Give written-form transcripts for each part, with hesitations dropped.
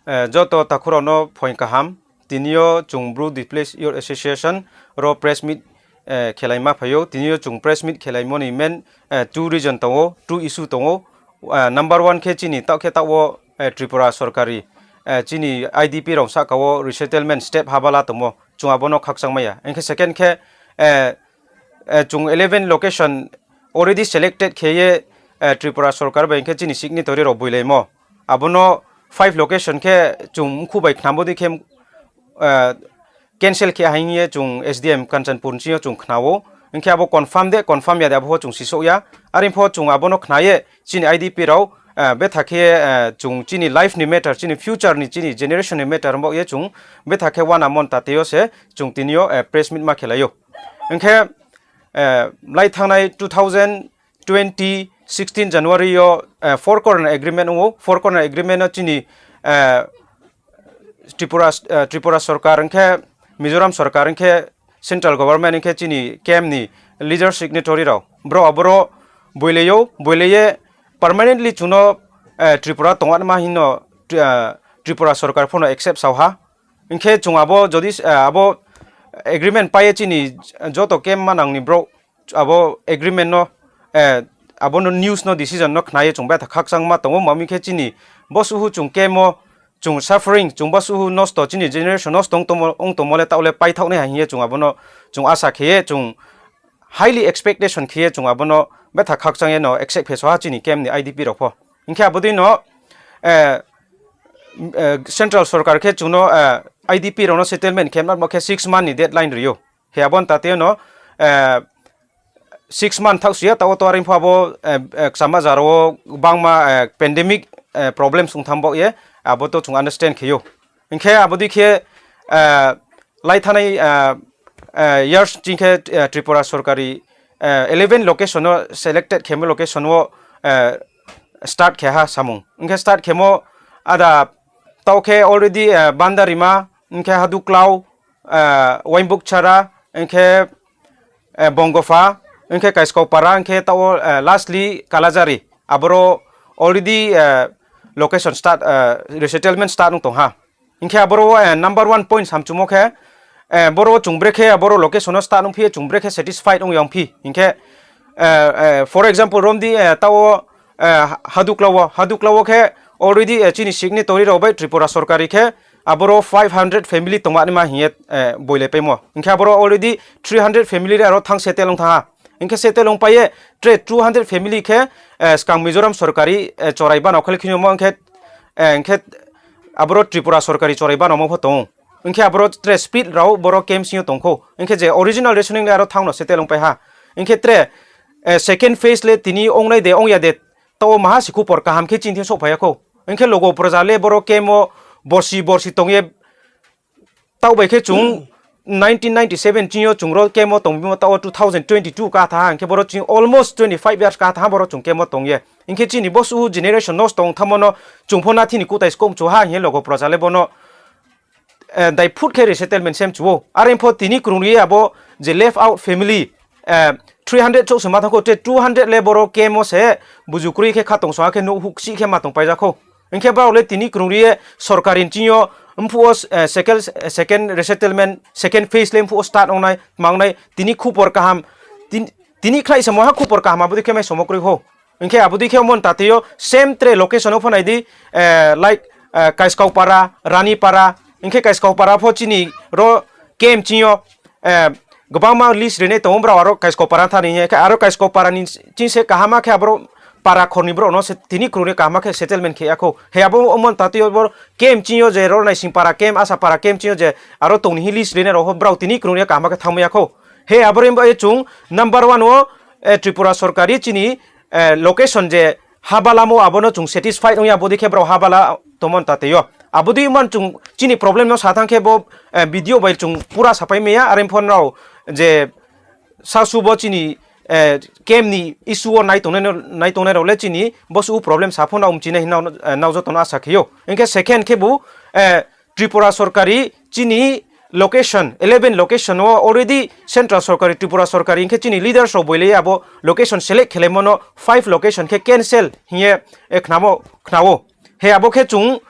joto takurono point kaham tinio chung Bru Displaced Youth Association ro press meet khelaima phayo tinio chung press meet khelaimo ni men two reason tongo two issue tongo number 1 khe chini ta khe tawo Tripura sarkari chini IDP rong sa kawo resettlement step habala tomo chung abono khaksangmaya engke second khe chung 11 location already selected khe Tripura sarkar ba engke chini signatory ro builemo abono 5 location ke chung khubai khnambodi khem cancel ke hainye chung SDM Kanchanpur chi chung khnawo engke abo confirm ya de abo chung siso ya arim pho chung abono khnaye chini IDP raw be thake chung chini life ni matter chini future ni chini generation ni matter mo ye chung be thake one amount tateo se chung tinio press meet ma khelayo engke lai thangnai 2016 January yo four corner agreement wo four corner agreement no chini Tripura sarkar engke Mizoram sarkar engke central government engke chini kem ni leader signatory raw bro abro boileye permanently chuno Tripura tongan ma hino Tripura sarkar phono accept sauha engke chungabo jodi abo agreement paye chini joto kem manang ni bro abo agreement no abo no news no decision no khnaye chungba tha khaksang ma tongo mami khe chini bosu hu chung kemo chung suffering chung bosu hu nosto chini generation nostong tomo ong tomole taule pai thokne ha hiye chung abo no chung asa khe chung highly expectation khe chung abo no be tha khaksang ye no accept phe so ha chini kem ni IDP ro pho ingkhe abodi no central sarkar khe chung no IDP ro no settlement khem ma khe 6 month ni deadline riyo he abon tate no 6 month thak sia taw to arim phabo samajaro bangma pandemic problem sung thambo ye abo to chung understand khiyo ingkhe abodi khe lai thanai years chingkhe Tripura sarkari 11 location no selected khemo location wo start khe ha samung ingkhe start khemo ada tawkhe already bandarima ingkhe haduklaw waimbuk chara ingkhe bongofa engke kaiskau para engke tawo lastly kalajari abro already location start resettlement start nung tong ha engke abro number 1 point samchumo khe boro chungbre khe abro location start nung phi chungbre khe satisfied ong yang phi engke for example romdi tawo haduklawo khe already chini signatory ro bai Tripura sarkari khe abro 500 family tongma ni ma hiet boile pemo engke abro already 300 family ro thang settle ong tha engke settle ong paye 200 family khe skang Mizoram sarkari choraiba nokhel khino mo engke abro Tripura sarkari choraiba no mo photong engke abro speed raw boro kem sing tongkho engke je original rationing aro thangno settle ong pai ha engke second phase le tini ongnai de ongya de to maha sikhu por kaham khe chin the so phaya kho engke logo projale boro kemo borsi tongye taw bai khe chung 1997 chinyo chungro kemo tongbi taw 2022 ka tha engke boro ching almost 25 years ka tha boro chung kemo tongye engke chini bosu generation nos tong thamono chungphona thini kutai skom chu ha he logo projale bono dai food khe resettlement sem chuo arempo tini krungri abo je left out family 300 chok sema thako 200 le boro kemo se bujukuri khe khatong so khe no huksi khe matong pai jakho engke baule tini krungri sarkarin chinyo mpuos second resettlement second phase le mpuos start onai mangnai tini khupor kaham tini khlai samoha khupor kaham abudi khe mai somokri ho engke abudi khe mon tateo same tre location of naidi like kaiskau para rani para engke kaiskau para pho chini ro kem chinyo gobama list rene to ombra aro kaiskau para thani he aro kaiskau para ni chinse kahama khe abro para khorni bro no se tini krune kahama khe settlement khe akho he abo omon tateo bor kem chinyo je ro nai sing para kem asa para kem chinyo je aro tongni list rene ro bro tini krune kahama khe thamya kho he abrem ba chung number 1 o Tripura sarkari chini location je habalamo abono chung satisfied ong ya bodi khe bro habala tomon tateo abudi man chung chini problem no sathang khe bo video bai chung pura sapai meya arem phone rao je sasu bo chini kem ni issue nai tone ro le chini bosu problem saphona chini hina naujo tona sakhiyo engke second khe bu Tripura sarkari chini location 11 location o already central sarkari Tripura sarkari engke chini leaders ro boile abo location select khelemono 5 location khe cancel hiye khnamo he abo khe chung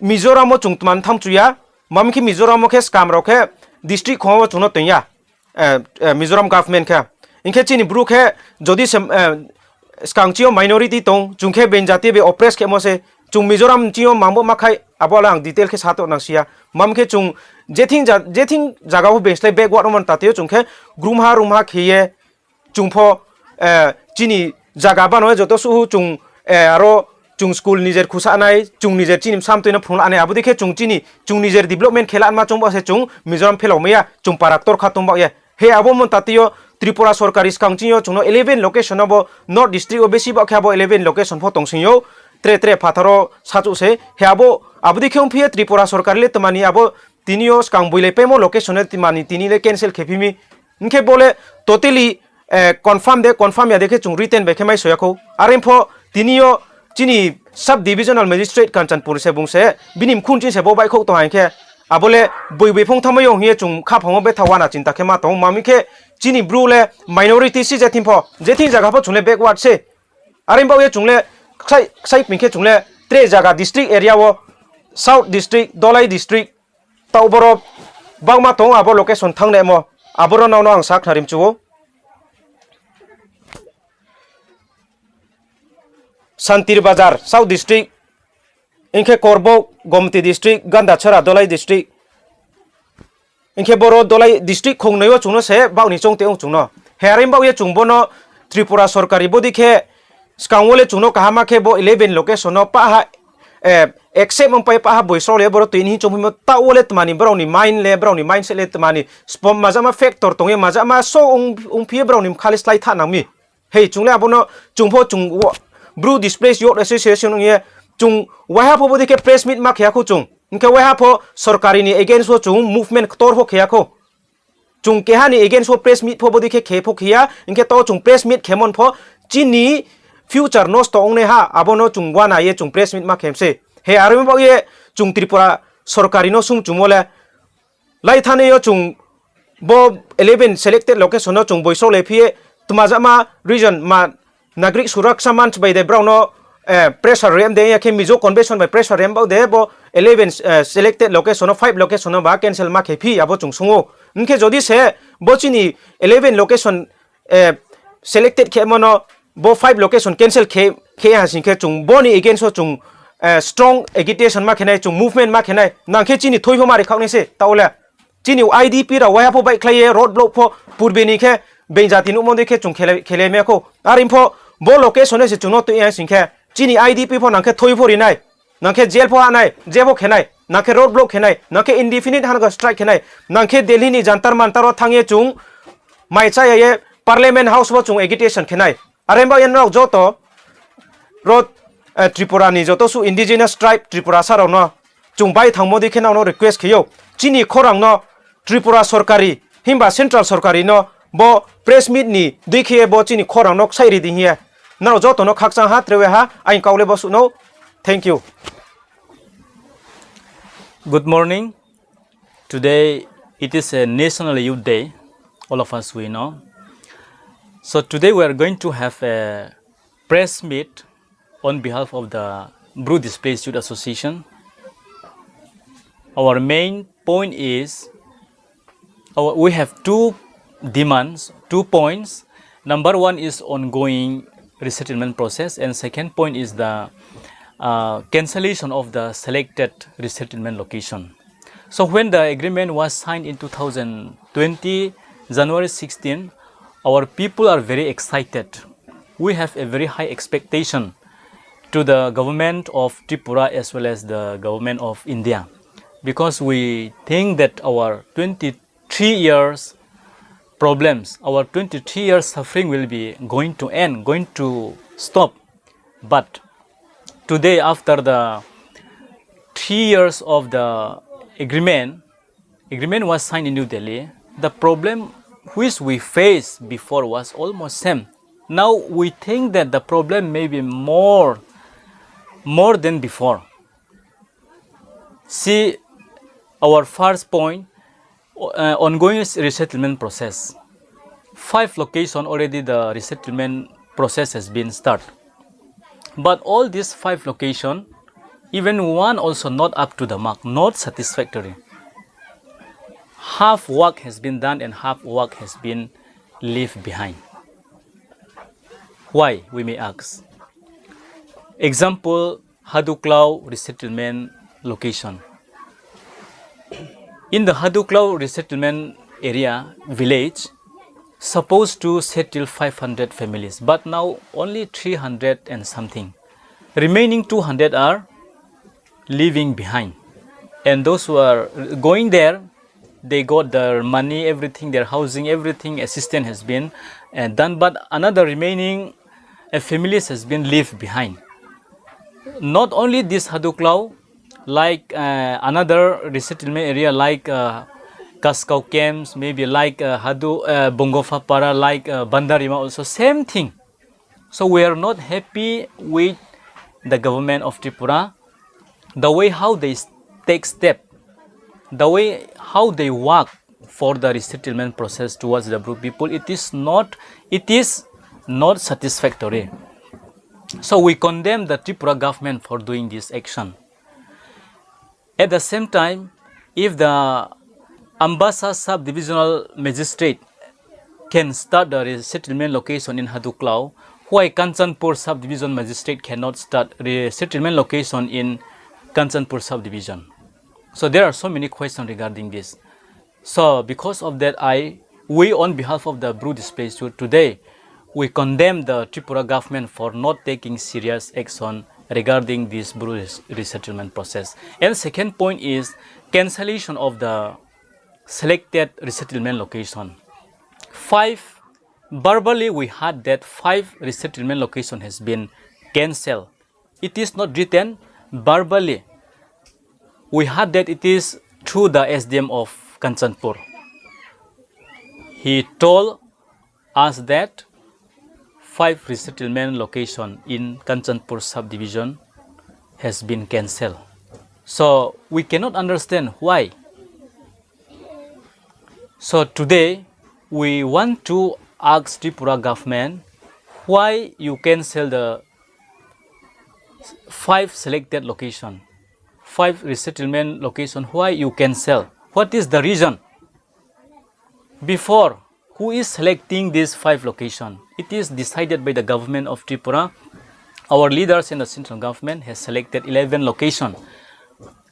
Mizoram chung tman tham chuya mam ki Mizoram ke scam ro ke district kho chuno tya Mizoram government kha inke chini bru khe jodi skang chio minority tong chung khe benjati be oppress ke mo se chung Mizoram chio mambo makhai abolang detail ke sato nangsia mam ke chung jeting jaga ho benslai backward man tate chung khe rumha khiye chung pho chini jaga bano joto su chung aro chung school nijer khusa nai chung nijer chinim sam toina phungla ane abudi khe chung chini chung nijer development khela ma chung ba se chung Mizoram phelomya chung paraktor khatum ba ye he abo mon tatio Tripura Sorkari skangchio chungno 11 location abo North District obesi ba khabo 11 location pho tongsinyo tre phatharo sachu se he abo abudi kheum phie Tripura Sorkari le tamani abo tinio skang buile pemo location e timani tinile cancel khepimi nke bole totally confirm ya dekhe chung written be khemai soyakho arempho tinio chini sub divisional magistrate Kanchanpur se bungse binim khunchi se bo bai khok to hankhe abole boi phong thamayo hie chung kha phamo be thawana chinta khema tong mami khe chini bru le minority si jetim pho jethi jaga pho chungle backward se arimbo ye chungle sai pingkhe chungle tre jaga district area wo south district dolai district tauboro bangma tong abo location thangne mo aboro naw ang sak tharim chuo Santir Bazar South District inke Korbo Gomti District Gandachara Dolai District inke Boro Dolai District khongnayo chungno se bauni chongte ong chungno herim baw ye chungbono Tripura Sorkari bodi khe skangwole chungno kahama khe bo 11 location no pa ha except mong pa ha boisro le boro tin hi chomhimo tawole tmani browni mine se le tmani spom majama factor tongye majama so ong phie browni khalis lai tha nangmi hei chungle abono chungpho chung Bru Displaced Youth Association ye chung waha pho bodi ke press meet ma khya khu chung inke waha pho sarkari ni against ho chung movement tor ho khya kho chung ke hani against ho press meet pho bodi ke khe pho khia inke to chung press meet khemon pho chini future nos to ongne ha abono chung wana ye chung press meet ma khemse he arme ba ye chung Tripura sarkari no sum chumole lai thane yo chung bo 11 selected location no chung boiso le phie tumajama region ma Nagrik Suraksha Manch by the Browno pressure rem de ke Mizo convention by pressure rem ba de bo 11 selected location 5 location ba cancel ma ke phi abo chung sungo nke jodi se bochini 11 location selected ke mono bo 5 location cancel ke ha sin ke chung boni against so chung strong agitation ma khenai chung movement ma khenai nang ke chini thoi ho mari khawne se tawle chini IDP ra wa pho bai khlai road block pho purbeni ke benjati nu monde ke chung khele me ko arimpo bo location se chuno to ya singkhe chini IDP pho nangkhe thoi phori nai nangkhe jail pho anai jebo khenai nangkhe road block khenai nangkhe indefinite han strike khenai nangkhe Delhi ni jantar mantar ro thangye chung maicha ye parliament house bo chung agitation khenai aremba yenro joto road Tripura ni joto su indigenous tribe Tripura saro no chung bai thangmodi khena no request khiyo chini khorang no Tripura Sorkari himba central Sorkari no bo press meet ni dikhiye bo chini khorang nok sai ri ding ye na joto no khakchang ha trewe ha ain kaule bo su no thank you. Good morning. Today it is a National Youth Day, all of us we know. So today we are going to have a press meet on behalf of the Bru Displaced Youth Association. Our main point is we have two demands, 2 points. Number one is ongoing resettlement process, and second point is the cancellation of the selected resettlement location. So when the agreement was signed in 2020, January 16, our people are very excited. We have a very high expectation to the government of Tripura as well as the government of India, because we think that our 23 years problems, our 23 years suffering will be going to end, going to stop. But today, after the 3 years of the agreement was signed in New Delhi, the problem which we faced before was almost same. Now we think that the problem may be more than before. See, our first point, ongoing resettlement process. 5 locations already the resettlement process has been started. But all these 5 locations, Even one also not up to the mark, not satisfactory. Half work has been done and half work has been left behind. Why, we may ask. Example, Haduklau resettlement location. In the Haduklau resettlement area, village, supposed to settle 500 families, but now only 300 and something. Remaining 200 are leaving behind. And those who are going there, they got their money, everything, their housing, everything, assistance has been done, but another remaining families has been left behind. Not only this Haduklau, like another resettlement area like Kaskau camps, maybe like Bongofapara, like Bandarima also, same thing. So we are not happy with the government of Tripura, the way how they take step, the way how they work for the resettlement process towards the Bru people. It is not satisfactory. So we condemn the Tripura government for doing this action. At the same time, if the Ambassa sub-divisional magistrate can start the resettlement location in Haduklau, why Kanchanpur sub-division magistrate cannot start resettlement location in Kanchanpur sub-division? So there are so many questions regarding this. So because of that, we on behalf of the Bru Displaced today, we condemn the Tripura government for not taking serious action regarding this Bru resettlement process. And second point is cancellation of the selected resettlement location. Verbally we heard that 5 resettlement location has been cancelled. It is not written, verbally we heard that it is through the SDM of Kanchanpur. He told us that 5 resettlement location in Kanchanpur subdivision has been cancelled. So we cannot understand why. So today we want to ask Tripura government why you cancel the 5 selected location, 5 resettlement location, why you cancel? What is the reason? Before, who is selecting these 5 location? It is decided by the government of Tripura. Our leaders in the central government has selected 11 location.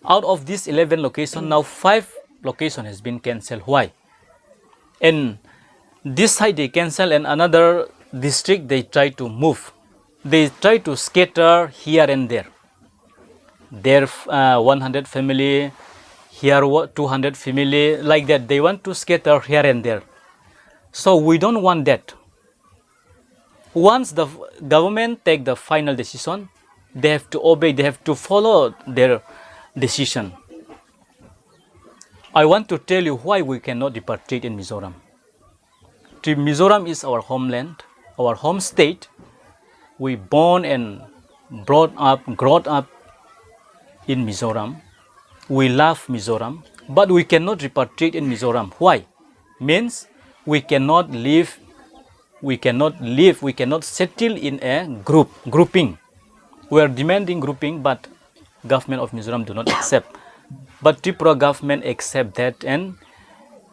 Out of this 11 location, now 5 location has been cancelled. Why? And this side they cancel and another district they try to move. They try to scatter here and there. There 100 family, here 200 family, like that. They want to scatter here and there. So we don't want that. Once the government take the final decision, they have to obey, they have to follow their decision. I want to tell you why we cannot repatriate in Mizoram. Mizoram is our homeland, our home state. We born and brought up in Mizoram. We love Mizoram, but we cannot repatriate in Mizoram. Why? Means we cannot live, we cannot settle in a grouping. We are demanding grouping, but government of Mizoram do not accept. But Tripura government accept that and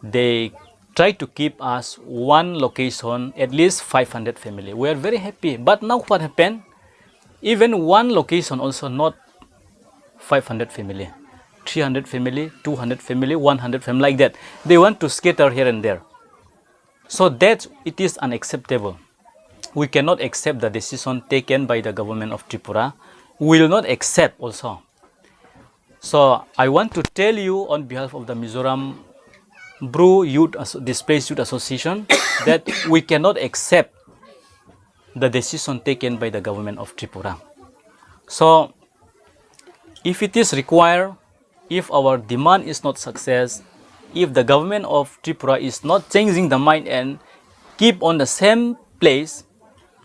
they try to keep us one location, at least 500 family. We are very happy. But now what happened? Even one location also not 500 family. 300 family, 200 family, 100 family, like that. They want to scatter here and there. So that it is unacceptable. We cannot accept the decision taken by the government of Tripura. We will not accept also. So I want to tell you on behalf of the Mizoram Bru Displaced Youth Association that we cannot accept the decision taken by the government of Tripura. So if it is required, if our demand is not success, if the government of Tripura is not changing the mind and keep on the same place,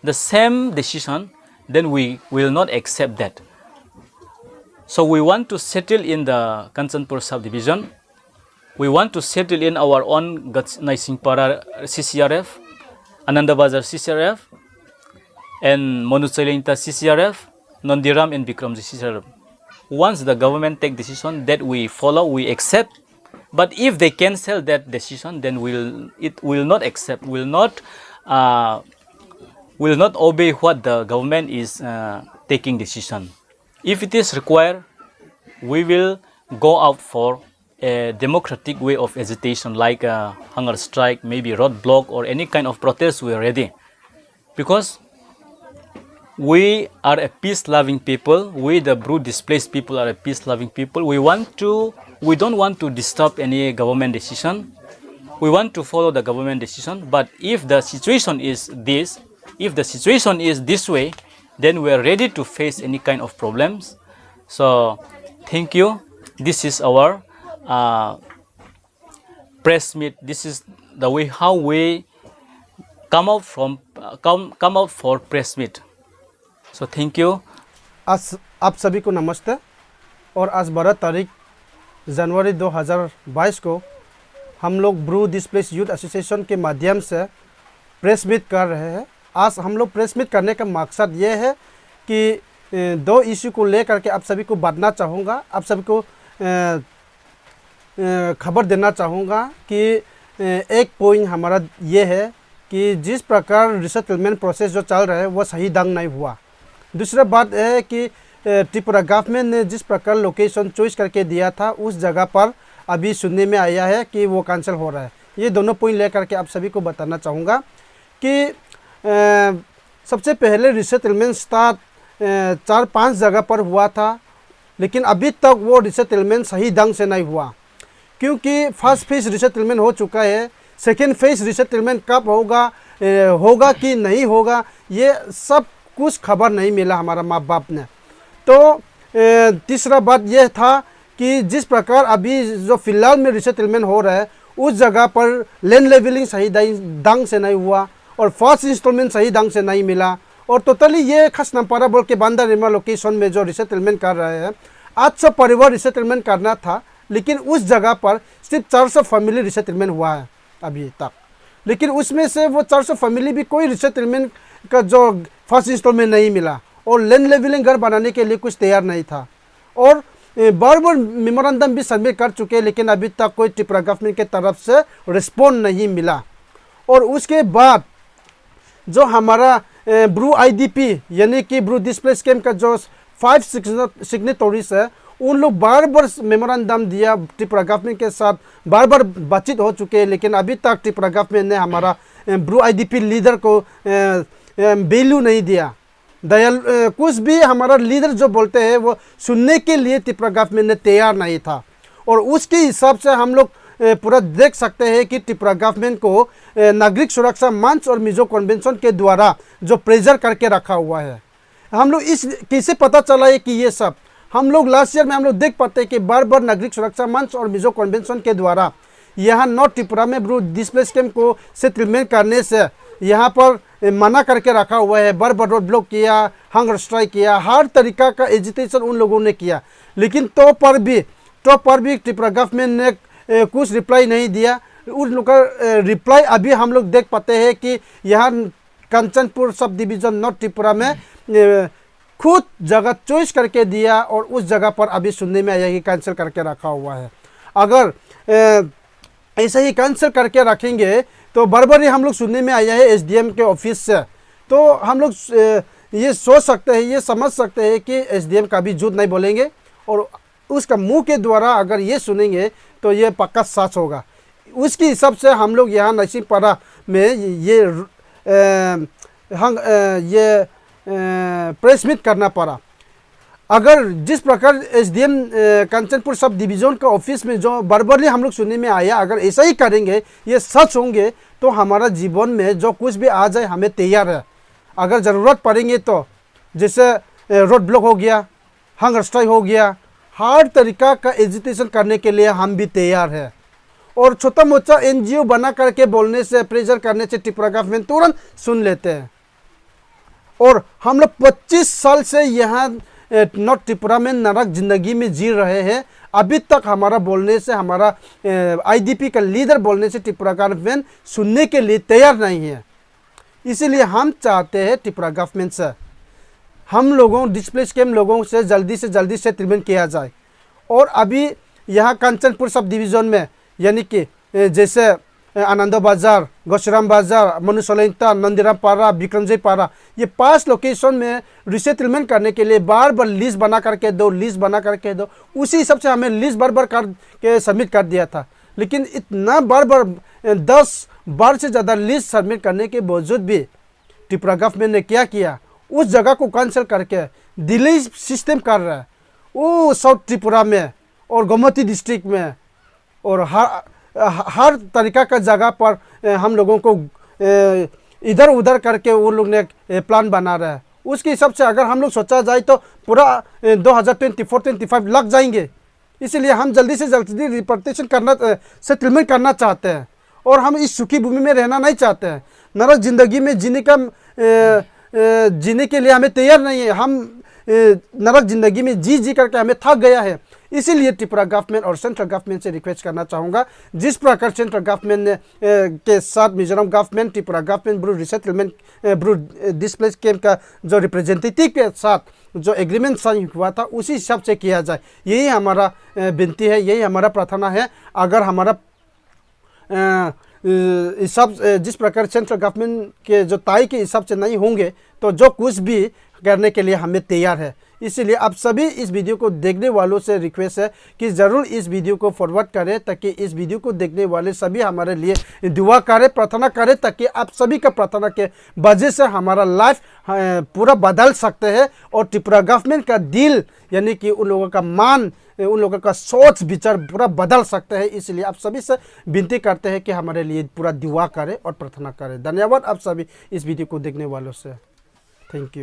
the same decision, then we will not accept that. So we want to settle in the Kanchanpur subdivision. We want to settle in our own Naisingpara CCRF, Anandabazar CCRF, and Monuchalinta CCRF, Nondiram and Bikramji CCRF. once the government take decision that we follow, we accept. But if they cancel that decision, then it will not accept, will not obey what the government is taking decision. If it is required, we will go out for a democratic way of agitation, like a hunger strike, maybe roadblock, or any kind of protest. We are ready, because we are a peace-loving people. We, the Bru Displaced people, are a peace-loving people. We don't want to disturb any government decision. We want to follow the government decision. But if the situation is this, way, then we are ready to face any kind of problems. So, thank you. This is our press meet. This is the way how we come out for press meet. So thank you. आज आप सभी को नमस्ते। और आज 12 तारीख जनवरी 2022 को हम लोग ब्रू डिस्प्लेस यूथ एसोसिएशन के माध्यम से प्रेस मीट कर रहे हैं। आज हम लोग प्रेस मीट करने का मकसद ये है कि दो इशू को लेकर के आप सभी को बांटना चाहूँगा, आप सभी को खबर देना चाहूँगा कि एक पॉइंट हमारा ये है कि जिस प्रकार रिसेटलमेंट प्रोसेस जो चल रहा है वो सही ढंग नहीं हुआ। दूसरा बात है कि त्रिपुरा गवर्नमेंट ने जिस प्रकार लोकेशन चॉइस करके दिया था उस जगह पर अभी सुनने में आया है कि वो कैंसिल हो रहा है। ये दोनों पॉइंट लेकर के आप सभी को बताना चाहूँगा कि सबसे पहले रिसेटलमेंट स्टार्ट 4-5 जगह पर हुआ था, लेकिन अभी तक वो रिसेटलमेंट सही ढंग से नहीं हुआ, क्योंकि फर्स्ट फेज रिसेटलमेंट हो चुका है। सेकेंड फेज रिसेटलमेंट कब होगा कि नहीं होगा, ये सब कुछ खबर नहीं मिला हमारा माँ बाप ने। तो तीसरा बात यह था कि जिस प्रकार अभी जो फिलहाल में रिसेटलमेंट हो रहा है उस जगह पर लैंड लेवलिंग सही ढंग से नहीं हुआ और फर्स्ट इंस्टॉलमेंट सही ढंग से नहीं मिला। और टोटली ये खास नंपारा बोल के बांदा रिमा लोकेशन में जो रिसेटलमेंट कर रहे हैं 800 परिवार रिसेटलमेंट करना था, लेकिन उस जगह पर सिर्फ 400 फैमिली रिसेटलमेंट हुआ है अभी तक। लेकिन उसमें से वो 400 फैमिली भी कोई रिसेटलमेंट का जो फर्स्ट इंस्टॉलमेंट नहीं मिला और लैंड लेवलिंग घर बनाने के लिए कुछ तैयार नहीं था। और बार बार मेमोरेंडम भी सबमिट कर चुके हैं, लेकिन अभी तक कोई त्रिपुरा गवर्नमेंट के तरफ से रिस्पॉन्ड नहीं मिला। और उसके बाद जो हमारा ब्रू आईडीपी यानी कि ब्रू डिस्प्लेस कैंप का जो 5 सिग्नेटरीज है, उन लोग बार बार मेमोरेंडम दिया त्रिपुरा गवर्नमेंट के साथ, बार बार बातचीत हो चुके हैं, लेकिन अभी तक त्रिपुरा गवर्नमेंट ने हमारा ब्रू आईडीपी लीडर को वैल्यू नहीं दिया। कुछ भी हमारा लीडर जो बोलते हैं वो सुनने के लिए त्रिपुरा गवर्नमेंट ने तैयार नहीं था। और उसके हिसाब से हम लोग पूरा देख सकते हैं कि त्रिपुरा गवर्नमेंट को नागरिक सुरक्षा मंच और मिजो कन्वेंशन के द्वारा जो प्रेशर करके रखा हुआ है। हम लोग इस कैसे पता चला है कि ये सब हम लोग लास्ट ईयर में हम लोग देख पाते हैं कि बार बार नागरिक सुरक्षा मंच और मिजो कन्वेंशन के द्वारा यहाँ नॉर्थ त्रिपुरा में ब्रू डिस्प्लेस कैंप को सेटलमेंट करने से यहाँ पर मना करके रखा हुआ है। बार बार रोड ब्लॉक किया, हंगर स्ट्राइक किया, हर तरीका का एजिटेशन उन लोगों ने किया, लेकिन तो पर भी त्रिपुरा गवर्नमेंट ने कुछ रिप्लाई नहीं दिया। उन लोग का रिप्लाई अभी हम लोग देख पाते हैं कि यहाँ Kanchanpur sub division north Tripura में खुद जगह चॉइस करके दिया और उस जगह पर अभी सुनने में आया कि कैंसिल करके रखा हुआ है। अगर ऐसे ही कैंसिल करके रखेंगे तो बराबर ही हम लोग सुनने में आया है एसडीएम के ऑफिस से, तो हम लोग ये सोच सकते हैं, ये समझ सकते हैं कि एसडीएम का भी झूठ नहीं बोलेंगे और उसका मुंह के द्वारा अगर ये सुनेंगे तो ये पक्का सच होगा। उसके हिसाब से हम लोग यहाँ नसीमपारा में ये प्रेस मीट करना पड़ा। अगर जिस प्रकार एसडीएम कंचनपुर सब डिवीज़न का ऑफिस में जो बराबरली हम लोग सुनने में आया, अगर ऐसा ही करेंगे, ये सच होंगे, तो हमारा जीवन में जो कुछ भी आ जाए हमें तैयार है। अगर ज़रूरत पड़ेंगे तो जैसे रोड ब्लॉक हो गया, हंगर स्ट्राइक हो गया, हर तरीका का एजिटेशन करने के लिए हम भी तैयार है। और छोटा मोटा एनजीओ बना करके बोलने से, प्रेशर करने से त्रिपुरा गवर्नमेंट तुरंत सुन लेते हैं। और हम लोग 25 साल से यहाँ नॉर्थ त्रिपुरा में नरक जिंदगी में जी रहे हैं। अभी तक हमारा बोलने से, हमारा आईडीपी का लीडर बोलने से त्रिपुरा गवर्नमेंट सुनने के लिए तैयार नहीं है। इसीलिए हम चाहते हैं त्रिपुरा गवर्नमेंट से हम लोगों डिस्प्लेस कैंप लोगों से जल्दी सेटलमेंट किया जाए। और अभी यहाँ कंचनपुर सब डिवीज़न में यानी कि जैसे आनंद बाज़ार, गोशराम बाज़ार, मनुसलैंता, नंदीराम पारा, विक्रमजय पारा, ये 5 लोकेशन में रिसेटलमेंट करने के लिए बार बार लिस्ट बना करके दो, उसी हिसाब से हमें लिस्ट बार करके सबमिट कर दिया था। लेकिन इतना बार 10 बार से ज़्यादा लिस्ट सबमिट करने के बावजूद भी त्रिपुरा गवर्नमेंट ने क्या किया, उस जगह को कैंसिल करके डिले सिस्टम कर रहा है। वो साउथ त्रिपुरा में और गोमती डिस्ट्रिक्ट में और हर तरीका का जगह पर हम लोगों को इधर उधर करके वो लोग ने प्लान बना रहा है। उसके हिसाब से अगर हम लोग सोचा जाए तो पूरा 2024-25 लग जाएंगे। इसलिए हम जल्दी से जल्दी रिपार्टीशन करना, सेटलमेंट करना चाहते हैं और हम इस सुखी भूमि में रहना नहीं चाहते हैं। नरक जिंदगी में जीने के लिए हमें तैयार नहीं है। हम नरक जिंदगी में जी करके हमें थक गया है। इसीलिए त्रिपुरा गवर्नमेंट और सेंट्रल गवर्नमेंट से रिक्वेस्ट करना चाहूँगा, जिस प्रकार सेंट्रल गवर्नमेंट ने के साथ Mizoram government, Tripura government, Bru resettlement, Bru displace camp का जो रिप्रेजेंटेटिव के साथ जो एग्रीमेंट साइन हुआ था, उसी हिसाब से किया जाए। यही हमारा विनती है, यही हमारा प्रार्थना है। अगर हमारा हिसाब जिस प्रकार सेंट्रल गवर्नमेंट के जो तय के हिसाब से नहीं होंगे तो जो कुछ भी करने के लिए हमें तैयार है। इसलिए आप सभी इस वीडियो को देखने वालों से रिक्वेस्ट है कि ज़रूर इस वीडियो को फॉरवर्ड करें, ताकि इस वीडियो को देखने वाले सभी हमारे लिए दुआ करें, प्रार्थना करें, ताकि आप सभी का प्रार्थना के वजह से हमारा लाइफ पूरा बदल सकते हैं और त्रिपुरा गवर्नमेंट का दिल यानी कि उन लोगों का मान, उन लोगों का सोच विचार पूरा बदल सकते हैं। इसलिए आप सभी से विनती करते हैं कि हमारे लिए पूरा दुआ करें और प्रार्थना करें। धन्यवाद आप सभी इस वीडियो को देखने वालों से। Thank you.